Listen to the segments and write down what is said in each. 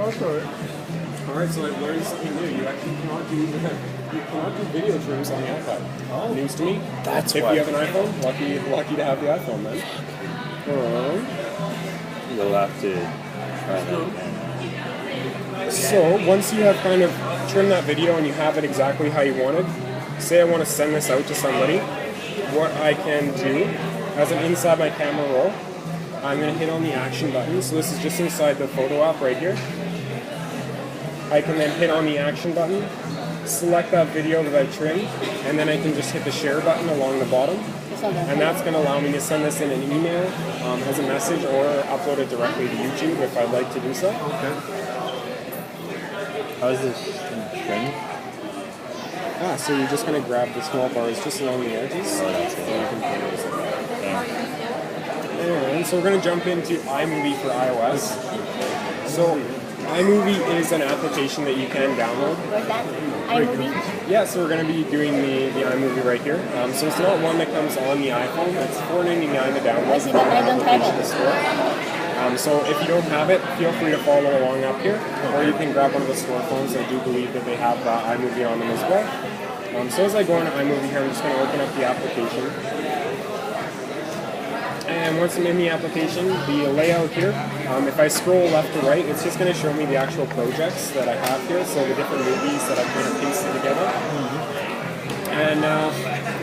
Alright, so I've learned something new. You actually cannot do video trims on the iPad. Oh. News to me. That's if why. you have an iPhone, lucky to have the iPhone, man. You'll have to try that. So once you have kind of trimmed that video and you have it exactly how you wanted, say I want to send this out to somebody, what I can do, as I'm inside my camera roll, I'm going to hit on the action button. So this is just inside the photo app right here. I can then hit on the action button, select that video that I trimmed, and then I can just hit the share button along the bottom. And that's going to allow me to send this in an email as a message or upload it directly to YouTube if I'd like to do so. Okay. How is this trim? So you're just going to grab the small bars just along the edges. Oh, that's and you can bring those like that. Okay. And so we're going to jump into iMovie for iOS. So iMovie is an application that you can download. What's that? iMovie? Yeah, so we're going to be doing the iMovie right here. So it's not one that comes on the iPhone. It's $4.99 to download. I see, but I don't have it. So if you don't have it, feel free to follow along up here, or you can grab one of the store phones. I do believe that they have iMovie on them as well. So as I go into iMovie here, I'm just going to open up the application. And once I'm in the application, the layout here, if I scroll left to right, it's just going to show me the actual projects that I have here, so the different movies that I've kind of pasted together. And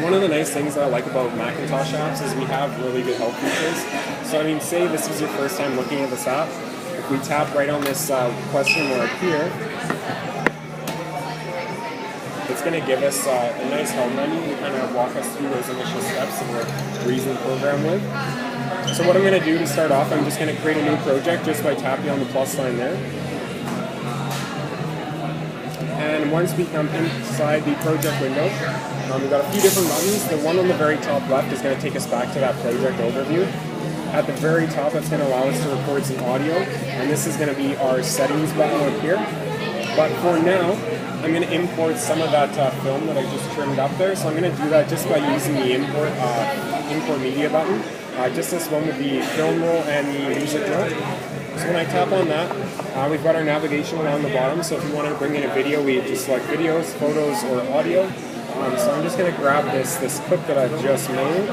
one of the nice things that I like about Macintosh apps is we have really good help features. So I mean, say this is your first time looking at this app, if we tap right on this question mark here, it's going to give us a nice help menu to kind of walk us through those initial steps that we're using the program with. So what I'm going to do to start off, I'm just going to create a new project just by tapping on the plus sign there. And once we come inside the project window, we've got a few different buttons. The one on the very top left is going to take us back to that project overview. At the very top, it's going to allow us to record some audio, and this is going to be our settings button up here. But for now, I'm going to import some of that film that I just trimmed up there. So I'm going to do that just by using the import media button. Just this one with the film roll and the music roll. So when I tap on that, we've got our navigation along the bottom. So if you want to bring in a video, we just select videos, photos, or audio. So I'm just going to grab this clip that I've just made.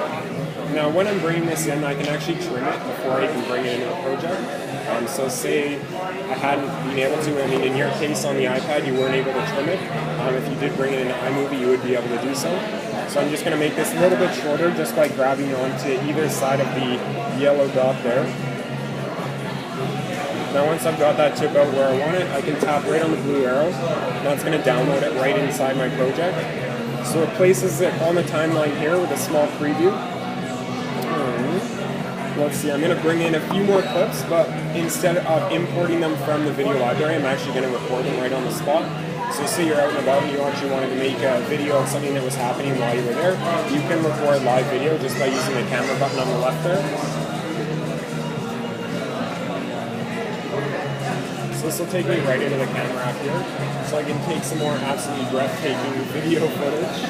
Now when I'm bringing this in, I can actually trim it before I can bring it into the project. So say I hadn't been able to, I mean in your case on the iPad you weren't able to trim it. If you did bring it into iMovie you would be able to do so. So I'm just going to make this a little bit shorter just by grabbing onto either side of the yellow dot there. Now once I've got that to about where I want it, I can tap right on the blue arrow. That's going to download it right inside my project. So it places it on the timeline here with a small preview. Let's see, I'm going to bring in a few more clips, but instead of importing them from the video library, I'm actually going to record them right on the spot. So say you're out and about and you actually wanted to make a video of something that was happening while you were there, you can record live video just by using the camera button on the left there. So this will take me right into the camera app here, so I can take some more absolutely breathtaking video footage.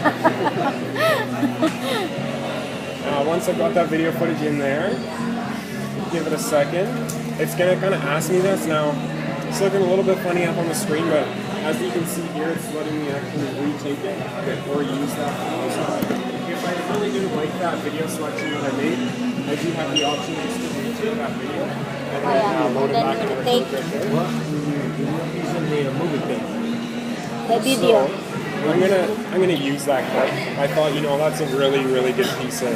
Once I've got that video footage in there, give it a second. It's going to kind of ask me this. Now, it's looking a little bit funny up on the screen, but as you can see here, it's letting me actually retake it or use that. If I really didn't like that video selection that I made, I do have the option just to retake that video and then load it back into the project there. Using the movie thing. The video. So, I'm gonna use that clip. I thought, you know, that's a really good piece of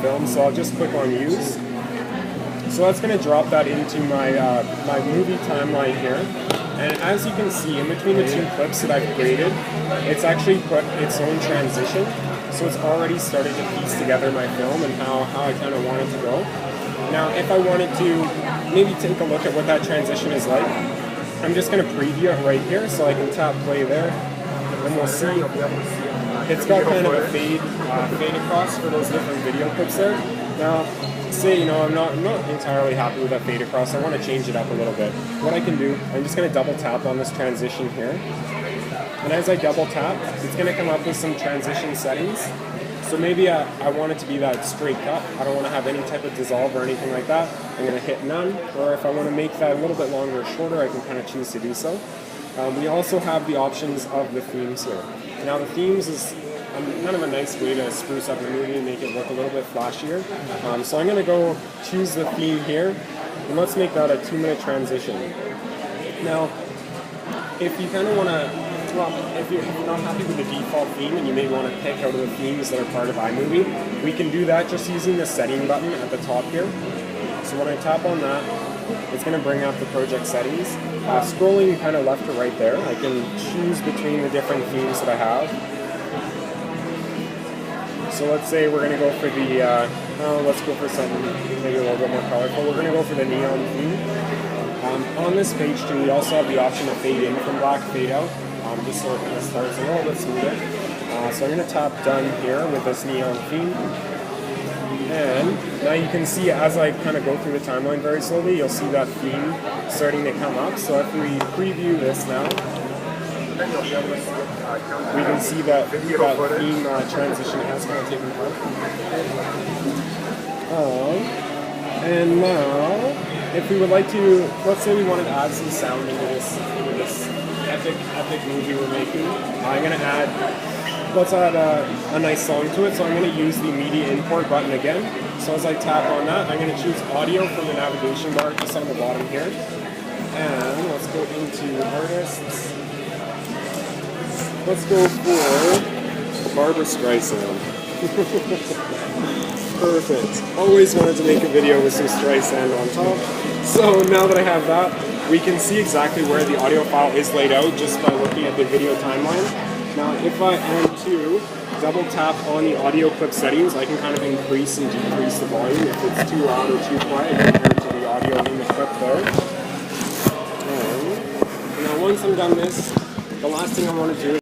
film. So I'll just click on use. So that's gonna drop that into my my movie timeline here. And as you can see, in between the two clips that I've created, it's actually put its own transition. So it's already started to piece together my film and how I kind of want it to go. Now, if I wanted to maybe take a look at what that transition is like, I'm just going to preview it right here, so I can tap play there, and we'll see. It's got kind of a fade across for those different video clips there. Now, say, you know, I'm not entirely happy with that fade across. I want to change it up a little bit. What I can do, I'm just going to double tap on this transition here. And as I double tap, it's going to come up with some transition settings. So maybe I want it to be that straight cut. I don't want to have any type of dissolve or anything like that. I'm going to hit none. Or if I want to make that a little bit longer or shorter, I can kind of choose to do so. We also have the options of the themes here. Now the themes is kind of a nice way to spruce up the movie and make it look a little bit flashier. So I'm going to go choose the theme here, and let's make that a 2-minute transition. Now, if you kind of want to, well, if you're not happy with the default theme and you may want to pick out of the themes that are part of iMovie, we can do that just using the setting button at the top here. So when I tap on that, it's going to bring up the project settings. Scrolling kind of left to right there, I can choose between the different themes that I have. So let's say we're going to go for the, let's go for something maybe a little bit more colorful. We're going to go for the neon theme. On this page too, we also have the option to fade in from black, fade out, just so it kind of starts a little bit smoother. So I'm going to tap done here with this neon theme. And now you can see as I kind of go through the timeline very slowly, you'll see that theme starting to come up. So if we preview this now, we can see that theme transition has kind of taken place. And now, if we would like to, let's say we wanted to add some sound into this epic movie we're making, I'm going to add, let's add a nice song to it. So I'm going to use the media import button again. So as I tap on that, I'm going to choose audio from the navigation bar just on the bottom here. And let's go into artists. Let's go for Barbara Streisand. Perfect. Always wanted to make a video with some Streisand on top. So now that I have that, we can see exactly where the audio file is laid out just by looking at the video timeline. Now if I am to double tap on the audio clip settings, I can kind of increase and decrease the volume if it's too loud or too quiet compared to the audio in the clip there. And now once I'm done this, the last thing I want to do